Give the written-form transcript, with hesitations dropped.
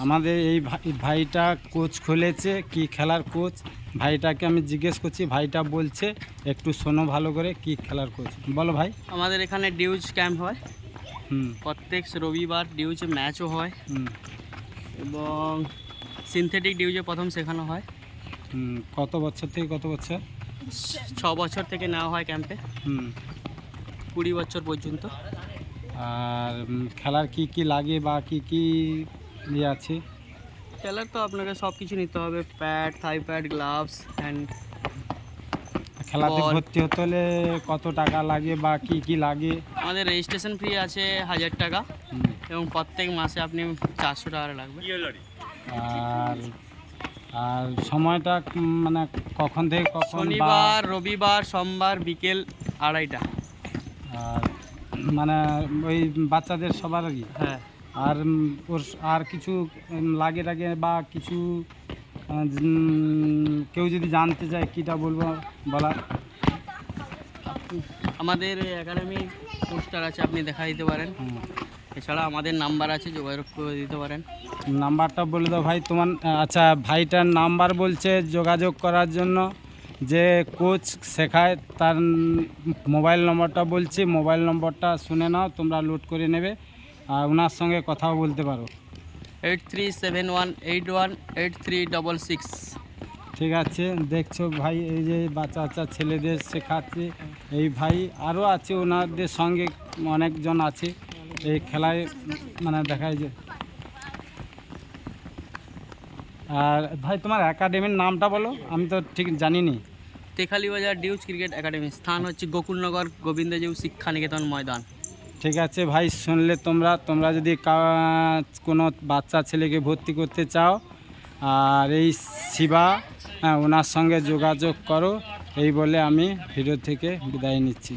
আমাদের এই ভাইটা কোচ খুলেছে, কি খেলার কোচ, ভাইটাকে আমি জিজ্ঞেস করছি, ভাইটা বলছে, একটু শোনো ভালো করে, কি খেলার কোচ বলো ভাই। আমাদের এখানে ডিউজ ক্যাম্প হয়, হুম প্রত্যেক রবিবার ডিউজ ম্যাচও হয় হুম এবং সিনথেটিক ডিউজে প্রথম শেখানো হয়। হুম। কত বছর থেকে কত বছর? 6 বছর থেকে নেওয়া হয় ক্যাম্পে, হুম। 20 বছর পর্যন্ত। আর খেলার কি কি লাগে বা কি কি ইয়ে আছে? খেলার তো আপনাকে সব কিছু নিতে হবে, প্যাড, থাই প্যাড, গ্লাভস, হ্যান্ড। খেলাতে বল। ভর্তি হতে হলে কত টাকা লাগে বা কি কি লাগে? আমাদের রেজিস্ট্রেশন ফি আছে 1000 টাকা হুম। এবং প্রত্যেক মাসে আপনি 400 টাকা লাগবে। আর আর সময়টা মানে কখন থেকে কখন? শনিবার, রবিবার, সোমবার বিকেল 2:30টা। আর মানে ওই বাচ্চাদের সবার আগে? হ্যাঁ। আর ওর আর কিছু লাগে টাগে বা কিছু কেউ যদি জানতে চায় কীটা বলবো বলা? আমাদের একাডেমি পোস্টার আছে, আপনি দেখা দিতে পারেন। এছাড়া আমাদের নাম্বার আছে, যোগাযোগ করে দিতে পারেন। নাম্বারটা বলে দাও ভাই তোমার। আচ্ছা, ভাইটার নাম্বার বলছে যোগাযোগ করার জন্য, যে কোচ শেখায় তার মোবাইল নম্বরটা বলছি, মোবাইল নম্বরটা শুনে নাও, তোমরা লোড করে নেবে আর ওনার সঙ্গে কথাও বলতে পারো। 8371818366। ঠিক আছে, দেখছো ভাই, এই যে বাচ্চা বাচ্চা ছেলেদের শেখাচ্ছে এই ভাই, আরও আছে ওনাদের সঙ্গে অনেকজন আছে এই খেলায়, মানে দেখায় যে। আর ভাই তোমার একাডেমির নামটা বলো, আমি তো ঠিক জানিনি। তেখালিবাজার ডিউজ ক্রিকেট একাডেমি, স্থান হচ্ছে গোকুলনগর গোবিন্দজিউ শিক্ষা নিকেতন ময়দান। ঠিক আছে ভাই, শুনলে তোমরা যদি কোনো বাচ্চা ছেলেকে ভর্তি করতে চাও, আর এই শিবা, হ্যাঁ, ওনার সঙ্গে যোগাযোগ করো, এই বলে আমি ভিডিও থেকে বিদায় নিচ্ছি।